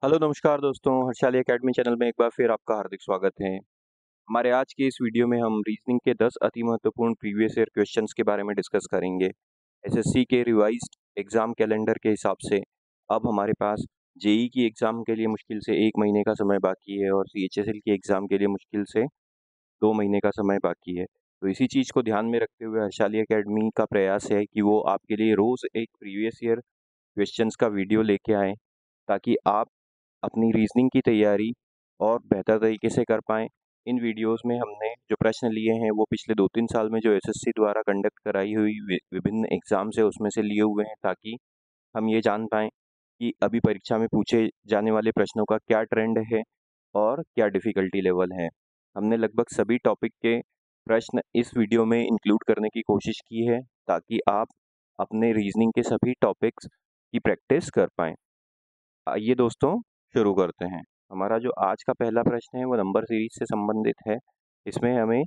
Hello नमस्कार दोस्तों, Harshali academy channel में एक बार फिर आपका हार्दिक स्वागत है। हमारे आज की इस वीडियो में हम रीजनिंग के 10 अति महत्वपूर्ण प्रीवियस ईयर क्वेश्चंस के बारे में डिस्कस करेंगे। एसएससी के रिवाइज्ड एग्जाम कैलेंडर के हिसाब से अब हमारे पास जेई की एग्जाम के लिए मुश्किल से 1 महीने का समय बाकी है और सीएचएसएल की एग्जाम के लिए मुश्किल से 2 महीने का समय बाकी है। तो इसी चीज़ को ध्यान में रखते हुए हर्षाली एकेडमी का प्रयास है कि वो आपके लिए रोज़ एक प्रीवियस ईयर क्वेश्चंस का वीडियो लेके आएँ, ताकि आप अपनी रीजनिंग की तैयारी और बेहतर तरीके से कर पाएँ। इन वीडियोज़ में हमने जो प्रश्न लिए हैं वो पिछले 2-3 साल में जो एसएससी द्वारा कंडक्ट कराई हुई विभिन्न एग्ज़ाम्स है उसमें से लिए हुए हैं, ताकि हम ये जान पाएँ कि अभी परीक्षा में पूछे जाने वाले प्रश्नों का क्या ट्रेंड है और क्या डिफ़िकल्टी लेवल है। हमने लगभग सभी टॉपिक के प्रश्न इस वीडियो में इंक्लूड करने की कोशिश की है, ताकि आप अपने रीजनिंग के सभी टॉपिक्स की प्रैक्टिस कर पाएँ। आइए दोस्तों शुरू करते हैं। हमारा जो आज का पहला प्रश्न है वो नंबर सीरीज से संबंधित है। इसमें हमें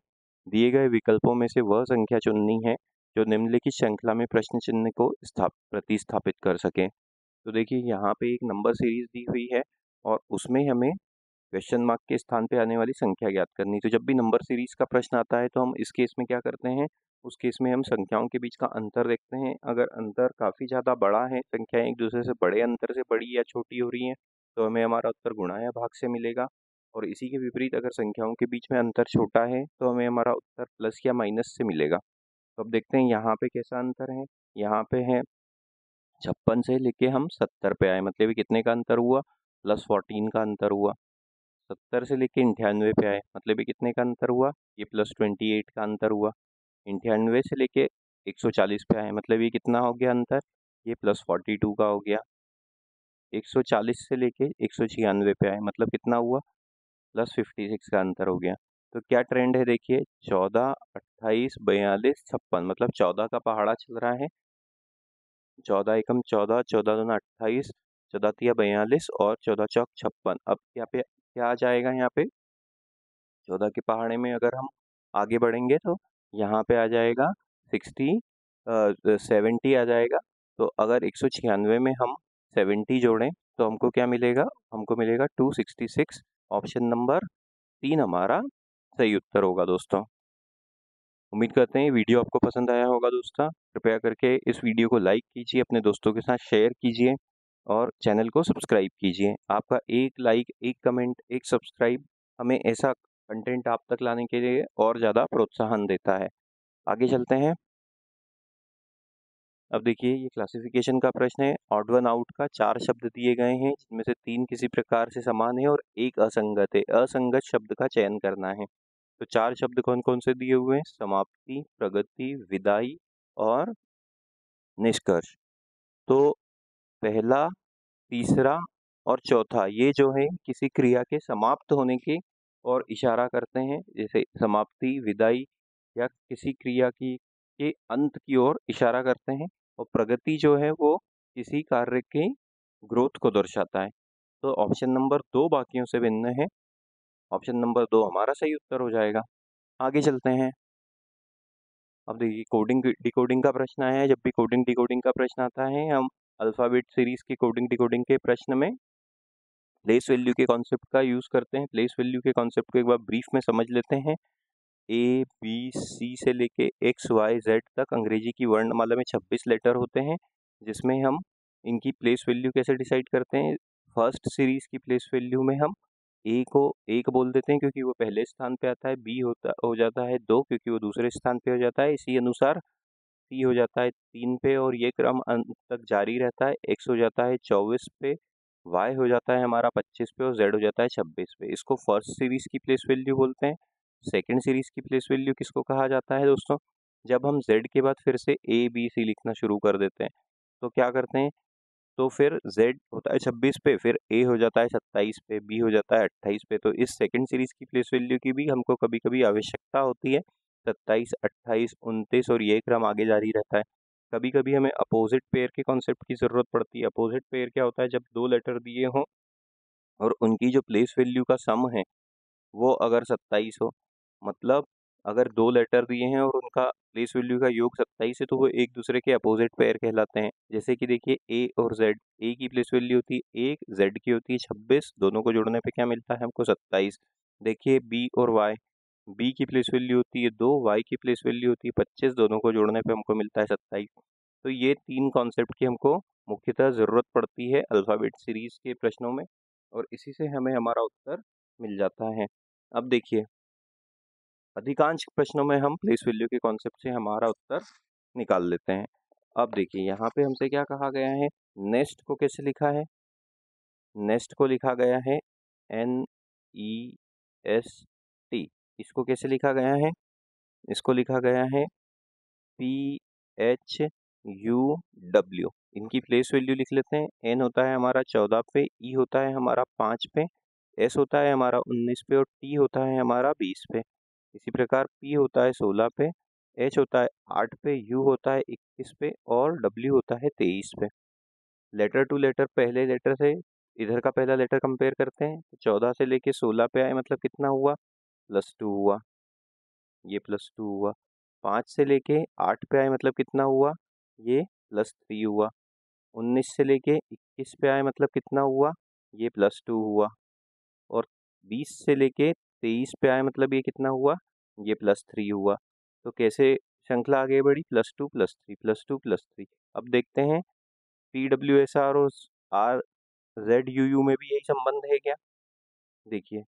दिए गए विकल्पों में से वह संख्या चुननी है जो निम्नलिखित श्रृंखला में प्रश्न चिन्ह को प्रतिस्थापित कर सके। तो देखिए यहाँ पे एक नंबर सीरीज दी हुई है और उसमें हमें क्वेश्चन मार्क के स्थान पे आने वाली संख्या ज्ञात करनी। तो जब भी नंबर सीरीज का प्रश्न आता है तो हम इस केस में क्या करते हैं, उस केस में हम संख्याओं के बीच का अंतर देखते हैं। अगर अंतर काफ़ी ज़्यादा बड़ा है, संख्याएं एक दूसरे से बड़े अंतर से बड़ी या छोटी हो रही हैं, तो हमें हमारा उत्तर गुणा या भाग से मिलेगा। और इसी के विपरीत अगर संख्याओं के बीच में अंतर छोटा है तो हमें हमारा उत्तर प्लस या माइनस से मिलेगा। तो अब देखते हैं यहाँ पे कैसा अंतर है। यहाँ पे है 56 से लेके हम 70 पे आए, मतलब ये कितने का अंतर हुआ, +14 का अंतर हुआ। 70 से लेके 98 पे आए, मतलब ये कितने का अंतर हुआ, ये +28 का अंतर हुआ। 98 से लेके 140 पे आए, मतलब ये कितना हो गया अंतर, ये +42 का हो गया। 140 से लेके 196 पे आए, मतलब कितना हुआ, +56 का अंतर हो गया। तो क्या ट्रेंड है देखिए, 14, 28, 42, 56, मतलब 14 का पहाड़ा चल रहा है। 14 एकम 14, 14 दूना 28, 14 तिया 42 और 14 चौक 56। अब यहाँ पे क्या आ जाएगा, यहाँ पे 14 के पहाड़े में अगर हम आगे बढ़ेंगे तो यहाँ पे आ जाएगा 70 आ जाएगा। तो अगर 196 में हम 70 जोड़ें तो हमको क्या मिलेगा, हमको मिलेगा 266। ऑप्शन नंबर 3 हमारा सही उत्तर होगा दोस्तों। उम्मीद करते हैं वीडियो आपको पसंद आया होगा दोस्तों। कृपया करके इस वीडियो को लाइक कीजिए, अपने दोस्तों के साथ शेयर कीजिए और चैनल को सब्सक्राइब कीजिए। आपका एक लाइक, एक कमेंट, एक सब्सक्राइब हमें ऐसा कंटेंट आप तक लाने के लिए और ज़्यादा प्रोत्साहन देता है। आगे चलते हैं। अब देखिए ये क्लासिफिकेशन का प्रश्न है। ऑड वन आउट का 4 शब्द दिए गए हैं, जिनमें से 3 किसी प्रकार से समान है और एक असंगत है। असंगत शब्द का चयन करना है। तो 4 शब्द कौन कौन से दिए हुए हैं, समाप्ति, प्रगति, विदाई और निष्कर्ष। तो पहला, तीसरा और चौथा ये जो है किसी क्रिया के समाप्त होने की और इशारा करते हैं, जैसे समाप्ति, विदाई या किसी क्रिया की के अंत की ओर इशारा करते हैं। और प्रगति जो है वो किसी कार्य की ग्रोथ को दर्शाता है। तो ऑप्शन नंबर 2 बाकियों से भिन्न है। ऑप्शन नंबर 2 हमारा सही उत्तर हो जाएगा। आगे चलते हैं। अब देखिए कोडिंग डिकोडिंग का प्रश्न आया है। जब भी कोडिंग डिकोडिंग का प्रश्न आता है, हम अल्फ़ाबेट सीरीज़ के कोडिंग डिकोडिंग के प्रश्न में प्लेस वैल्यू के कॉन्सेप्ट का यूज़ करते हैं। प्लेस वैल्यू के कॉन्सेप्ट को एक बार ब्रीफ में समझ लेते हैं। ए बी सी से लेके एक्स वाई जेड तक अंग्रेजी की वर्णमाला में 26 लेटर होते हैं, जिसमें हम इनकी प्लेस वैल्यू कैसे डिसाइड करते हैं। फर्स्ट सीरीज़ की प्लेस वैल्यू में हम ए को 1 बोल देते हैं क्योंकि वो पहले स्थान पे आता है। बी हो जाता है 2 क्योंकि वो दूसरे स्थान पे हो जाता है। इसी अनुसार सी हो जाता है 3 पे और ये क्रम अंत तक जारी रहता है। एक्स हो जाता है 24 पे, वाई हो जाता है हमारा 25 पे और जेड हो जाता है 26 पे। इसको फर्स्ट सीरीज़ की प्लेस वैल्यू बोलते हैं। सेकंड सीरीज़ की प्लेस वैल्यू किसको कहा जाता है दोस्तों, जब हम जेड के बाद फिर से ए बी सी लिखना शुरू कर देते हैं। तो क्या करते हैं, तो फिर जेड होता है 26 पे, फिर ए हो जाता है 27 पे, बी हो जाता है 28 पे। तो इस सेकंड सीरीज़ की प्लेस वैल्यू की भी हमको कभी कभी आवश्यकता होती है। 27, 28, 29 और ये क्रम आगे जारी रहता है। कभी कभी हमें अपोजिट पेयर के कॉन्सेप्ट की ज़रूरत पड़ती है। अपोजिट पेयर क्या होता है, जब 2 लेटर दिए हों और उनकी जो प्लेस वैल्यू का सम है वो अगर 27 हो, मतलब अगर दो लेटर दिए हैं और उनका प्लेस वैल्यू का योग 27 है तो वो एक दूसरे के अपोजिट पेयर कहलाते हैं। जैसे कि देखिए ए और जेड, ए की प्लेस वैल्यू होती है 1, जेड की होती है 26, दोनों को जोड़ने पे क्या मिलता है हमको 27। देखिए बी और वाई, बी की प्लेस वैल्यू होती है 2, वाई की प्लेस वैल्यू होती है 25, दोनों को जोड़ने पे हमको मिलता है 27। तो ये तीन कॉन्सेप्ट की हमको मुख्यतः ज़रूरत पड़ती है अल्फ़ाबेट सीरीज़ के प्रश्नों में, और इसी से हमें हमारा उत्तर मिल जाता है। अब देखिए, अधिकांश प्रश्नों में हम प्लेस वैल्यू के कॉन्सेप्ट से हमारा उत्तर निकाल लेते हैं। अब देखिए यहाँ पे हमसे क्या कहा गया है, नेस्ट को कैसे लिखा है? नेस्ट को लिखा गया है NEST। इसको कैसे लिखा गया है? इसको लिखा गया है PHUW। इनकी प्लेस वैल्यू लिख लेते हैं। N होता है हमारा 14 पे, E होता है हमारा 5 पे, S होता है हमारा 19 पे और T होता है हमारा 20 पे। इसी प्रकार P होता है 16 पे, H होता है 8 पे, U होता है 21 पे और W होता है 23 पे। लेटर टू लेटर पहले लेटर से इधर का पहला लेटर कंपेयर करते हैं तो 14 से लेके 16 पे आए मतलब कितना हुआ? +2 हुआ, ये +2 हुआ। 5 से लेके 8 पे आए मतलब कितना हुआ? ये +3 हुआ। 19 से लेके 21 पे आए मतलब कितना हुआ? ये +2 हुआ। और 20 से लेके 23 पे आए मतलब ये कितना हुआ? ये +3 हुआ। तो कैसे श्रृंखला आगे बढ़ी? +2 +3 +2 +3। अब देखते हैं PWSR और RZUU में भी यही संबंध है क्या? देखिए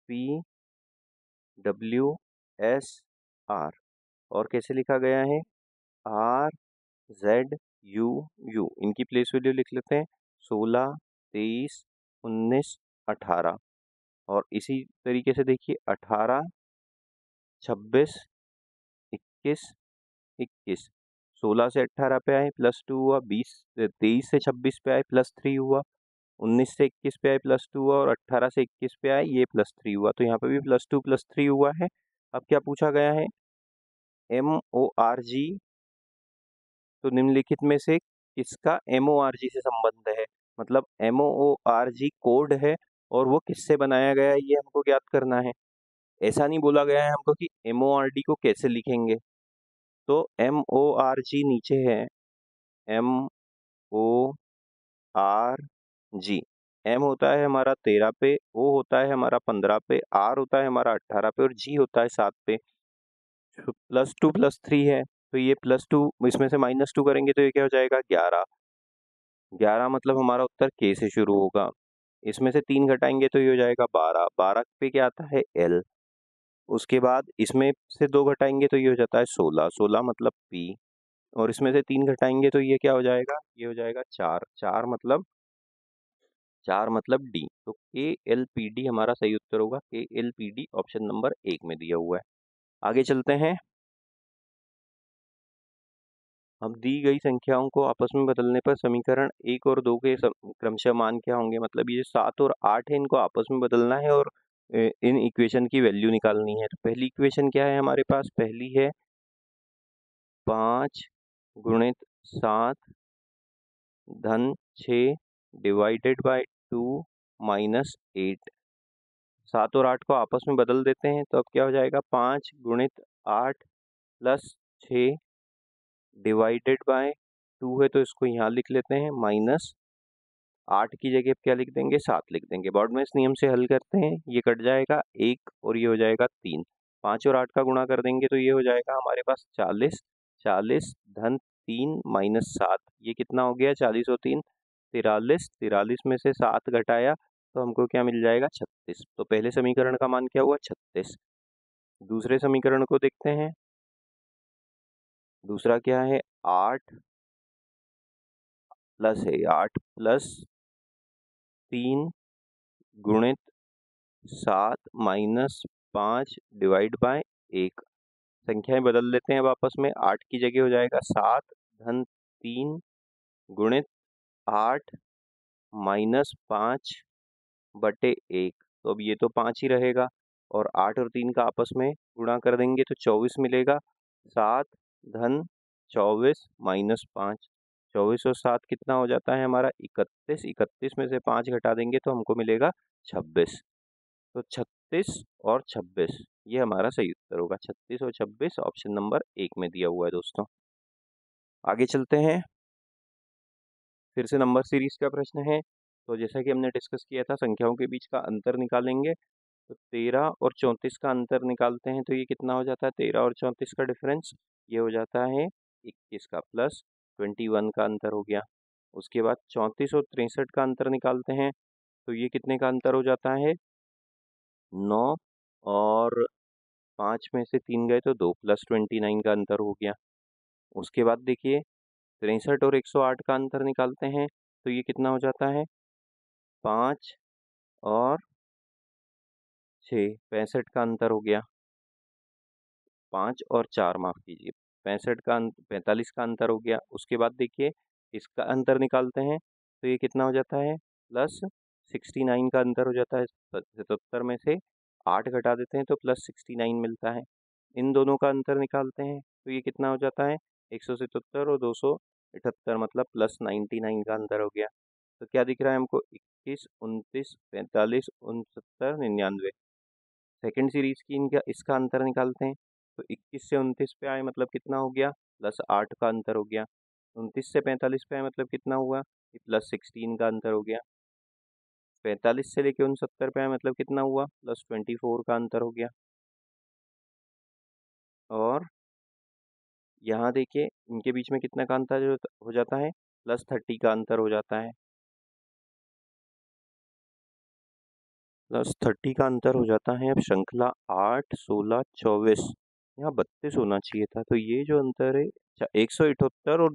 PWSR और कैसे लिखा गया है? RZUU। इनकी प्लेस वैल्यू लिख लेते हैं 16, 23, 19, 18। और इसी तरीके से देखिए 18, 26, 21, 21। 16 से 18 पे आए +2 हुआ, 23 से 26 पे आए +3 हुआ, 19 से 21 पे आए +2 हुआ और 18 से 21 पे आए ये +3 हुआ। तो यहाँ पे भी +2 +3 हुआ है। अब क्या पूछा गया है? MORG। तो निम्नलिखित में से किसका MORG से संबंध है? मतलब MORG कोड है और वो किससे बनाया गया है ये हमको ज्ञात करना है। ऐसा नहीं बोला गया है हमको कि MORD को कैसे लिखेंगे। तो MORG नीचे है MORG। M होता है हमारा 13 पे, O होता है हमारा 15 पे, R होता है हमारा 18 पे और G होता है 7 पे। +2 +3 है तो ये +2 इसमें से -2 करेंगे तो ये क्या हो जाएगा? 11। 11 मतलब हमारा उत्तर K से शुरू होगा। इसमें से 3 घटाएंगे तो ये हो जाएगा 12। 12 पे क्या आता है? L। उसके बाद इसमें से 2 घटाएंगे तो ये हो जाता है 16। 16 मतलब P। और इसमें से 3 घटाएंगे तो ये क्या हो जाएगा? ये हो जाएगा 4। 4 मतलब D। तो KLPD हमारा सही उत्तर होगा। KLPD ऑप्शन नंबर 1 में दिया हुआ है। आगे चलते हैं। अब दी गई संख्याओं को आपस में बदलने पर समीकरण 1 और 2 के क्रमशः मान क्या होंगे? मतलब ये 7 और 8 है, इनको आपस में बदलना है और इन इक्वेशन की वैल्यू निकालनी है। तो पहली इक्वेशन क्या है हमारे पास? पहली है 5 गुणित 7 धन 6 डिवाइडेड बाय 2 माइनस 8। 7 और 8 को आपस में बदल देते हैं तो अब क्या हो जाएगा? 5 गुणित 8 प्लस 6 डिवाइडेड बाय 2 है तो इसको यहाँ लिख लेते हैं माइनस 8 की जगह क्या लिख देंगे? 7 लिख देंगे। ब्रॉडमेंस नियम से हल करते हैं, ये कट जाएगा 1 और ये हो जाएगा 3। 5 और 8 का गुणा कर देंगे तो ये हो जाएगा हमारे पास 40। 40 धन 3 माइनस 7, ये कितना हो गया? 40 और 3 43। 43 में से 7 घटाया तो हमको क्या मिल जाएगा? 36। तो पहले समीकरण का मान क्या हुआ? 36। दूसरे समीकरण को देखते हैं। दूसरा क्या है? 8 प्लस है 8 प्लस 3 गुणित 7 माइनस 5 डिवाइड बाय 1। संख्याएं बदल लेते हैं अब आपस में। 8 की जगह हो जाएगा 7 धन 3 गुणित 8 माइनस 5 बटे 1। तो अब ये तो 5 ही रहेगा और 8 और 3 का आपस में गुणा कर देंगे तो 24 मिलेगा। 7 धन 24 माइनस 5, 24 और 7 कितना हो जाता है हमारा? 31। 31 में से 5 घटा देंगे तो हमको मिलेगा 26। तो 36 और 26 ये हमारा सही उत्तर होगा। 36 और 26 ऑप्शन नंबर 1 में दिया हुआ है दोस्तों। आगे चलते हैं, फिर से नंबर सीरीज का प्रश्न है। तो जैसा कि हमने डिस्कस किया था, संख्याओं के बीच का अंतर निकालेंगे। तो 13 और 34 का अंतर निकालते हैं, तो ये कितना हो जाता है? 13 और 34 का डिफरेंस ये हो जाता है 21 का, प्लस 21 का अंतर हो गया। उसके बाद 34 और 63 का अंतर निकालते हैं, तो ये कितने का अंतर हो जाता है? 9 और 5 में से 3 गए तो 2, प्लस 29 का अंतर हो गया। उसके बाद देखिए 63 और 108 का अंतर निकालते हैं, तो ये कितना हो जाता है? 5 और 6, 65 का अंतर हो गया। 5 और 4 माफ़ कीजिए, 65 का 45 का अंतर हो गया। उसके बाद देखिए इसका अंतर निकालते हैं, तो ये कितना हो जाता है? प्लस 69 का अंतर हो जाता है। 77 में से 8 घटा देते हैं तो प्लस 69 मिलता है। इन दोनों का अंतर निकालते हैं, तो ये कितना हो जाता है? 177 और 278, मतलब प्लस 99 का अंतर हो गया। तो क्या दिख रहा है हमको? 21, 29, 45, 69, 99। सेकंड सीरीज की इनका इसका अंतर निकालते हैं, तो 21 से 29 पे आए मतलब कितना हो गया? प्लस 8 का अंतर हो गया। 29 से 45 पे आए मतलब कितना हुआ? कि प्लस 16 का अंतर हो गया। 45 से लेके 69 पे आए मतलब कितना हुआ? प्लस 24 का अंतर हो गया। और यहाँ देखिए इनके बीच में कितना का अंतर हो जाता है? प्लस 30 का अंतर हो जाता है। प्लस 30 का अंतर हो जाता है। अब श्रृंखला 8, 16, 24, यहाँ 32 होना चाहिए था, तो ये जो अंतर है 178 और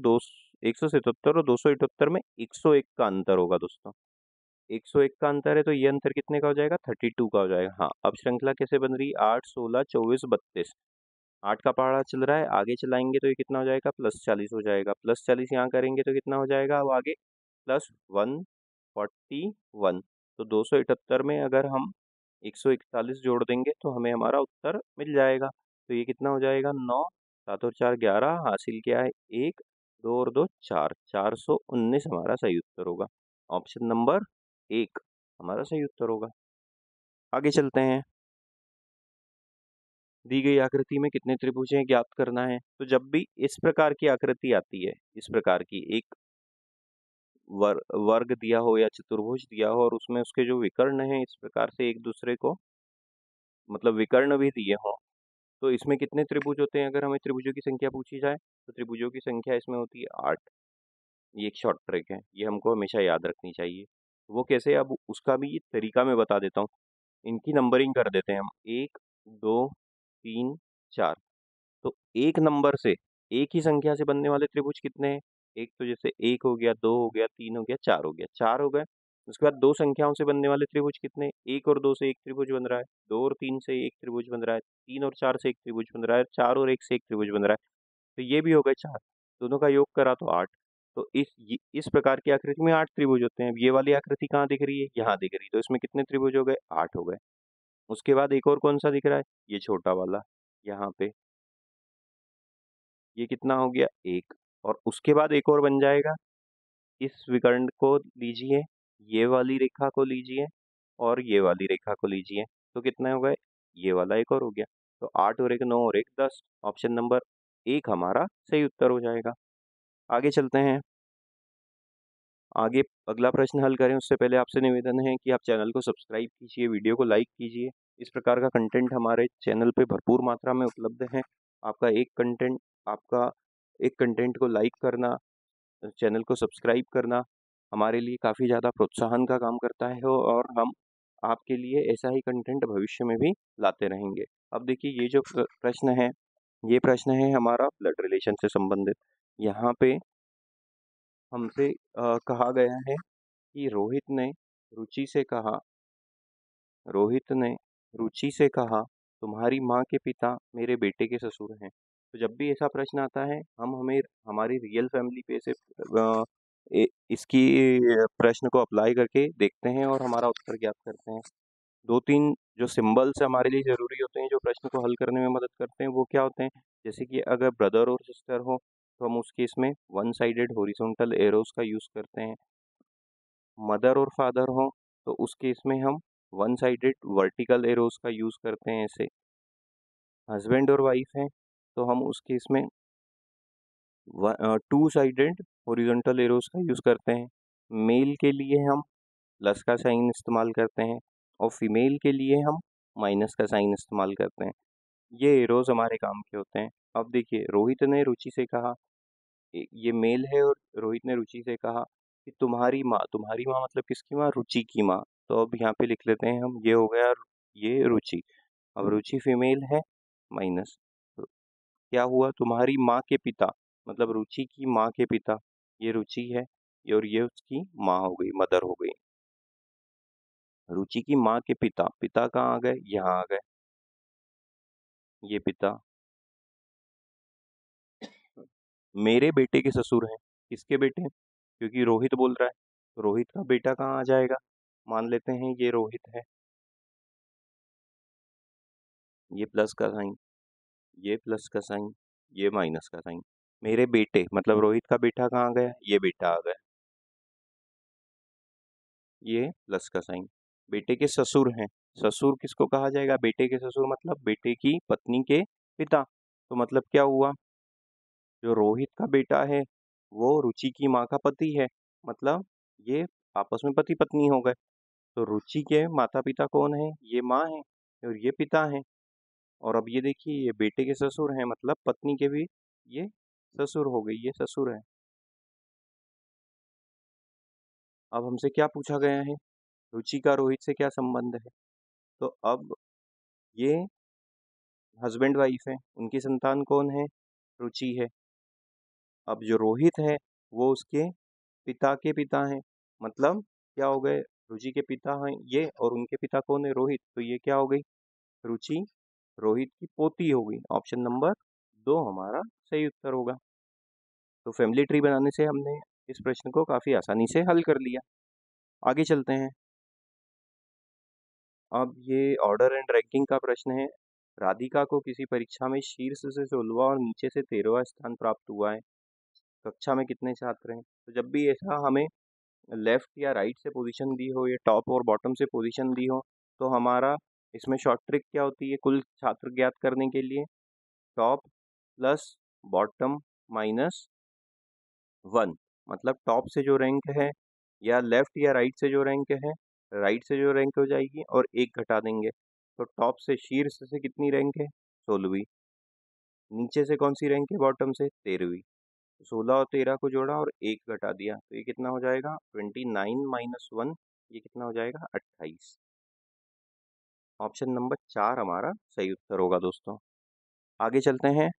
177 और 278 में 101 का अंतर होगा दोस्तों। 101 का अंतर है, तो ये अंतर कितने का हो जाएगा? 32 का हो जाएगा। हाँ, अब श्रृंखला कैसे बन रही है? 8, 16, 24, 32। 8 का पहाड़ा चल रहा है, आगे चलाएंगे तो ये कितना हो जाएगा? प्लस 40 हो जाएगा। प्लस 40 यहाँ करेंगे तो कितना हो जाएगा? अब आगे प्लस 141। तो 278 में अगर हम 141 जोड़ देंगे तो हमें हमारा उत्तर मिल जाएगा। तो ये कितना हो जाएगा? 9, 7 और 4 11, हासिल क्या है? 1, 2 और 2 4, 419 हमारा सही उत्तर होगा। ऑप्शन नंबर 1 हमारा सही उत्तर होगा। आगे चलते हैं। दी गई आकृति में कितने त्रिभुज हैं ज्ञात करना है। तो जब भी इस प्रकार की आकृति आती है, इस प्रकार की एक वर्ग दिया हो या चतुर्भुज दिया हो और उसमें उसके जो विकर्ण हैं इस प्रकार से एक दूसरे को, मतलब विकर्ण भी दिए हों, तो इसमें कितने त्रिभुज होते हैं? अगर हमें त्रिभुजों की संख्या पूछी जाए तो त्रिभुजों की संख्या इसमें होती है 8। ये एक शॉर्ट ट्रिक है, ये हमको हमेशा याद रखनी चाहिए। वो कैसे? अब उसका भी तरीका मैं बता देता हूँ। इनकी नंबरिंग कर देते हैं हम, 1, 2, 3, 4। तो एक नंबर से, एक ही संख्या से बनने वाले त्रिभुज कितने हैं? एक तो जैसे 1 हो गया, 2 हो गया, 3 हो गया, 4 हो गया, 4 हो गए। उसके बाद दो संख्याओं से बनने वाले त्रिभुज कितने? 1 और 2 से एक त्रिभुज बन रहा है, 2 और 3 से एक त्रिभुज बन रहा है, 3 और 4 से एक त्रिभुज बन रहा है, 4 और 1 से एक त्रिभुज बन रहा है। तो ये भी हो गए 4, दोनों का योग करा तो 8। तो इस प्रकार की आकृति में 8 त्रिभुज होते हैं। अब ये वाली आकृति कहाँ दिख रही है? यहाँ दिख रही है, तो इसमें कितने त्रिभुज हो गए? 8 हो गए। उसके बाद एक और कौन सा दिख रहा है? ये छोटा वाला, यहाँ पे ये कितना हो गया? 1। और उसके बाद एक और बन जाएगा, इस विकर्ण को लीजिए, ये वाली रेखा को लीजिए और ये वाली रेखा को लीजिए, तो कितने हो गए? ये वाला एक और हो गया। तो 8 और 1 9 और 1 10। ऑप्शन नंबर 1 हमारा सही उत्तर हो जाएगा। आगे चलते हैं। आगे अगला प्रश्न हल करें उससे पहले आपसे निवेदन है कि आप चैनल को सब्सक्राइब कीजिए, वीडियो को लाइक कीजिए। इस प्रकार का कंटेंट हमारे चैनल पे भरपूर मात्रा में उपलब्ध है। आपका आपका एक कंटेंट को लाइक करना, चैनल को सब्सक्राइब करना हमारे लिए काफ़ी ज़्यादा प्रोत्साहन का काम करता है, और हम आपके लिए ऐसा ही कंटेंट भविष्य में भी लाते रहेंगे। अब देखिए ये जो प्रश्न है, ये प्रश्न है हमारा ब्लड रिलेशन से संबंधित। यहाँ पे हमसे कहा गया है कि रोहित ने रुचि से कहा, तुम्हारी माँ के पिता मेरे बेटे के ससुर हैं। तो जब भी ऐसा प्रश्न आता है, हम हमें हमारी रियल फैमिली पे से इसकी प्रश्न को अप्लाई करके देखते हैं और हमारा उत्तर ज्ञात करते हैं। 2-3 जो सिंबल्स हमारे लिए ज़रूरी होते हैं, जो प्रश्न को हल करने में मदद करते हैं, वो क्या होते हैं? जैसे कि अगर ब्रदर और सिस्टर हो, तो हम उस केस में वन साइडेड हॉरिजॉन्टल एरोज़ का यूज़ करते हैं। मदर और फादर हो, तो उस केस में हम वन साइडेड वर्टिकल एरोज़ का यूज़ करते हैं ऐसे। हस्बैंड और वाइफ हैं तो हम उस केस में टू साइडेड हॉरिजॉन्टल एरोस का यूज़ करते हैं। मेल के लिए हम प्लस का साइन इस्तेमाल करते हैं और फीमेल के लिए हम माइनस का साइन इस्तेमाल करते हैं। ये एरोज हमारे काम के होते हैं। अब देखिए, रोहित ने रुचि से कहा, ये मेल है और रोहित ने रुचि से कहा कि तुम्हारी माँ मतलब किसकी माँ? रुचि की माँ। तो अब यहाँ पे लिख लेते हैं हम, ये हो गया ये रुचि। अब रुचि फीमेल है, माइनस क्या हुआ? तुम्हारी माँ के पिता, मतलब रुचि की माँ के पिता, ये रुचि है, और ये उसकी माँ हो गई, मदर हो गई। रुचि की माँ के पिता, पिता कहाँ आ गए? यहाँ आ गए, ये पिता। मेरे बेटे के ससुर हैं, किसके बेटे हैं? क्योंकि रोहित बोल रहा है, तो रोहित का बेटा कहाँ आ जाएगा? मान लेते हैं ये रोहित है, ये प्लस का साइन, ये प्लस का साइन, ये माइनस का साइन। मेरे बेटे मतलब रोहित का बेटा कहाँ गया? ये बेटा आ गया, ये प्लस का साइन। बेटे के ससुर हैं, ससुर किसको कहा जाएगा? बेटे के ससुर मतलब बेटे की पत्नी के पिता। तो मतलब क्या हुआ? जो रोहित का बेटा है वो रुचि की माँ का पति है, मतलब ये आपस में पति पत्नी हो गए। तो रुचि के माता पिता कौन है? ये माँ है और ये पिता है। और अब ये देखिए, ये बेटे के ससुर हैं, मतलब पत्नी के भी ये ससुर हो गई, ये ससुर है। अब हमसे क्या पूछा गया है? रुचि का रोहित से क्या संबंध है? तो अब ये हस्बैंड वाइफ है, उनकी संतान कौन है? रुचि है। अब जो रोहित है वो उसके पिता के पिता हैं, मतलब क्या हो गए? रुचि के पिता हैं ये, और उनके पिता कौन है? रोहित। तो ये क्या हो गई? रुचि रोहित की पोती हो गई। ऑप्शन नंबर 2 हमारा सही उत्तर होगा। तो फैमिली ट्री बनाने से हमने इस प्रश्न को काफ़ी आसानी से हल कर लिया। आगे चलते हैं। अब ये ऑर्डर एंड रैंकिंग का प्रश्न है। राधिका को किसी परीक्षा में शीर्ष से 16वां और नीचे से 13वां स्थान प्राप्त हुआ है। कक्षा में कितने छात्र हैं? तो जब भी ऐसा हमें लेफ्ट या राइट से पोजीशन दी हो या टॉप और बॉटम से पोजीशन दी हो, तो हमारा इसमें शॉर्ट ट्रिक क्या होती है कुल छात्र ज्ञात करने के लिए? Top plus bottom minus 1। मतलब टॉप से जो रैंक है या लेफ्ट या राइट से जो रैंक है, राइट से जो रैंक हो जाएगी और एक घटा देंगे। तो टॉप से शीर्ष से कितनी रैंक है? 16वीं। नीचे से कौन सी रैंक है? बॉटम से 13वीं। 16 और 13 को जोड़ा और एक घटा दिया, तो ये कितना हो जाएगा? 29 माइनस 1, ये कितना हो जाएगा? 28। ऑप्शन नंबर 4 हमारा सही उत्तर होगा दोस्तों। आगे चलते हैं।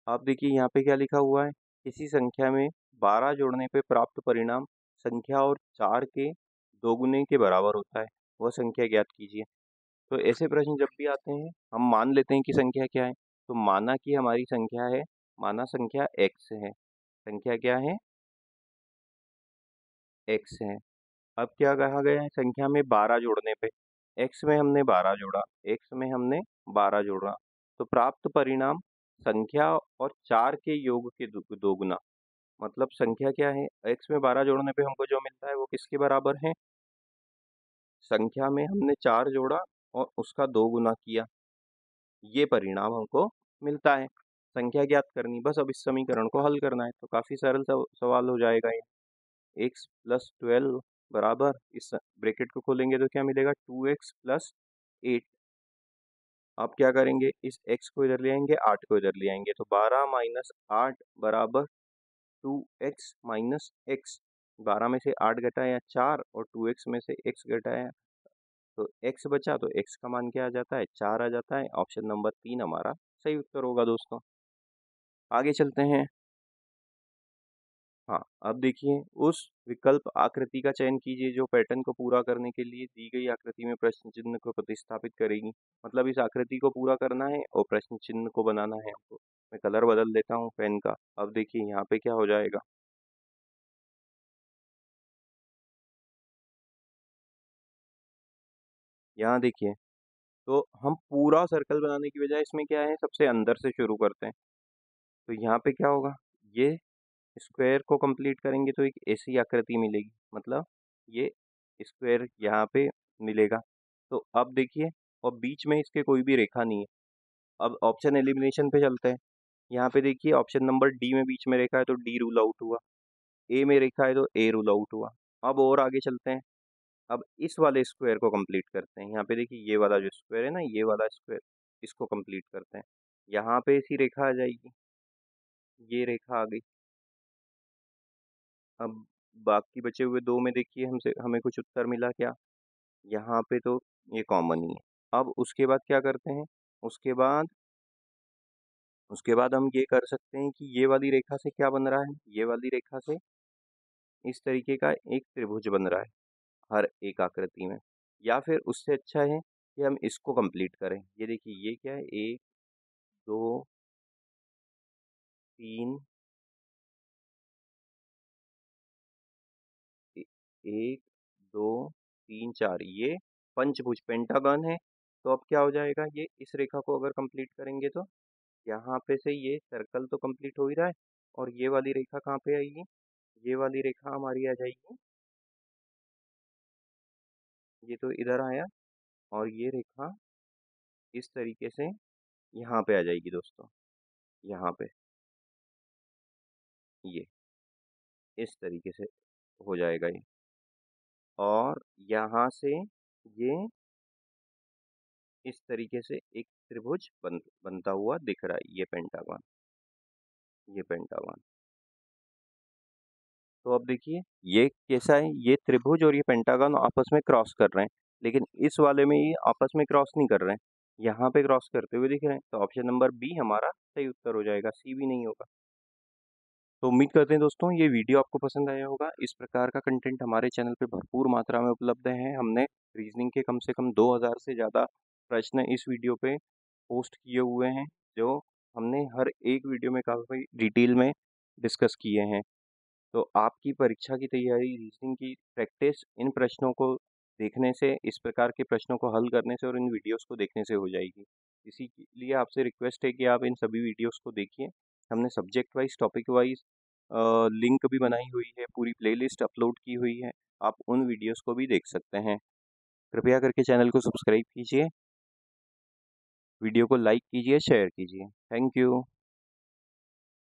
आप देखिए यहाँ पे क्या लिखा हुआ है? किसी संख्या में 12 जोड़ने पे प्राप्त परिणाम संख्या और 4 के दोगुने के बराबर होता है, वह संख्या ज्ञात कीजिए। तो ऐसे प्रश्न जब भी आते हैं, हम मान लेते हैं कि संख्या क्या है। तो माना कि हमारी संख्या है, माना संख्या x है। संख्या क्या है? x है। अब क्या कहा गया है? संख्या में 12 जोड़ने पे x में हमने 12 जोड़ा, x में हमने 12 जोड़ा, तो प्राप्त परिणाम संख्या और 4 के योग के दोगुना। मतलब संख्या क्या है? x में 12 जोड़ने पे हमको जो मिलता है वो किसके बराबर है? संख्या में हमने 4 जोड़ा और उसका 2 गुना किया, ये परिणाम हमको मिलता है। संख्या ज्ञात करनी, बस अब इस समीकरण को हल करना है। तो काफ़ी सरल सवाल हो जाएगा ये। x प्लस 12 बराबर, इस ब्रैकेट को खोलेंगे तो क्या मिलेगा? 2x plus 8। आप क्या करेंगे? इस x को इधर ले आएंगे, 8 को इधर ले आएंगे, तो 12 माइनस 8 बराबर 2x माइनस x। 12 में से 8 घटाया 4 और 2x में से x घटाया तो x बचा, तो x का मान क्या आ जाता है? 4 आ जाता है। ऑप्शन नंबर 3 हमारा सही उत्तर होगा दोस्तों। आगे चलते हैं। हाँ, अब देखिए, उस विकल्प आकृति का चयन कीजिए जो पैटर्न को पूरा करने के लिए दी गई आकृति में प्रश्न चिन्ह को प्रतिस्थापित करेगी। मतलब इस आकृति को पूरा करना है और प्रश्न चिन्ह को बनाना है हमको। मैं कलर बदल देता हूँ पेन का। अब देखिए यहाँ पे क्या हो जाएगा। यहाँ देखिए, तो हम पूरा सर्कल बनाने की बजाय इसमें क्या है, सबसे अंदर से शुरू करते हैं। तो यहाँ पे क्या होगा? ये स्क्वायर को कंप्लीट करेंगे तो एक ऐसी आकृति मिलेगी, मतलब ये स्क्वायर यहाँ पे मिलेगा। तो अब देखिए, और बीच में इसके कोई भी रेखा नहीं है। अब ऑप्शन एलिमिनेशन पे चलते हैं। यहाँ पे देखिए ऑप्शन नंबर डी में बीच में रेखा है तो डी रूल आउट हुआ, ए में रेखा है तो ए रूल आउट हुआ। अब और आगे चलते हैं। अब इस वाले स्क्वायर को कंप्लीट करते हैं। यहाँ पे देखिए ये वाला जो स्क्वायर है ना, ये वाला स्क्वायर, इसको कंप्लीट करते हैं। यहाँ पे ऐसी रेखा आ जाएगी, ये रेखा आ गई। अब बाकी बचे हुए दो में देखिए हमसे हमें कुछ उत्तर मिला क्या? यहाँ पे तो ये कॉमन ही है। अब उसके बाद क्या करते हैं? उसके बाद उसके बाद हम ये कर सकते हैं कि ये वाली रेखा से क्या बन रहा है? ये वाली रेखा से इस तरीके का एक त्रिभुज बन रहा है हर एक आकृति में। या फिर उससे अच्छा है कि हम इसको कंप्लीट करें। ये देखिए ये क्या है? 1, 2, 3, 1, 2, 3, 4, ये पंचभुज पेंटागन है। तो अब क्या हो जाएगा? ये इस रेखा को अगर कंप्लीट करेंगे तो यहाँ पे से ये सर्कल तो कंप्लीट हो ही रहा है। और ये वाली रेखा कहाँ पे आएगी? ये वाली रेखा हमारी आ जाएगी, ये तो इधर आया, और ये रेखा इस तरीके से यहाँ पे आ जाएगी दोस्तों, यहाँ पे ये इस तरीके से हो जाएगा ये। और यहाँ से ये इस तरीके से एक त्रिभुज बनता हुआ दिख रहा है, ये पेंटागन, ये पेंटागन। तो अब देखिए ये कैसा है? ये त्रिभुज और ये पेंटागन आपस में क्रॉस कर रहे हैं, लेकिन इस वाले में ये आपस में क्रॉस नहीं कर रहे हैं, यहाँ पे क्रॉस करते हुए दिख रहे हैं। तो ऑप्शन नंबर बी हमारा सही उत्तर हो जाएगा, सी भी नहीं होगा। तो उम्मीद करते हैं दोस्तों ये वीडियो आपको पसंद आया होगा। इस प्रकार का कंटेंट हमारे चैनल पे भरपूर मात्रा में उपलब्ध है। हमने रीजनिंग के कम से कम 2000 से ज़्यादा प्रश्न इस वीडियो पे पोस्ट किए हुए हैं, जो हमने हर एक वीडियो में काफ़ी डिटेल में डिस्कस किए हैं। तो आपकी परीक्षा की तैयारी, रीजनिंग की प्रैक्टिस इन प्रश्नों को देखने से, इस प्रकार के प्रश्नों को हल करने से और इन वीडियोस को देखने से हो जाएगी। इसी के लिए आपसे रिक्वेस्ट है कि आप इन सभी वीडियोस को देखिए। हमने subject wise, topic wise link भी बनाई हुई है, पूरी प्लेलिस्ट अपलोड की हुई है, आप उन वीडियोस को भी देख सकते हैं। कृपया करके चैनल को सब्सक्राइब कीजिए, वीडियो को लाइक कीजिए, शेयर कीजिए। Thank you.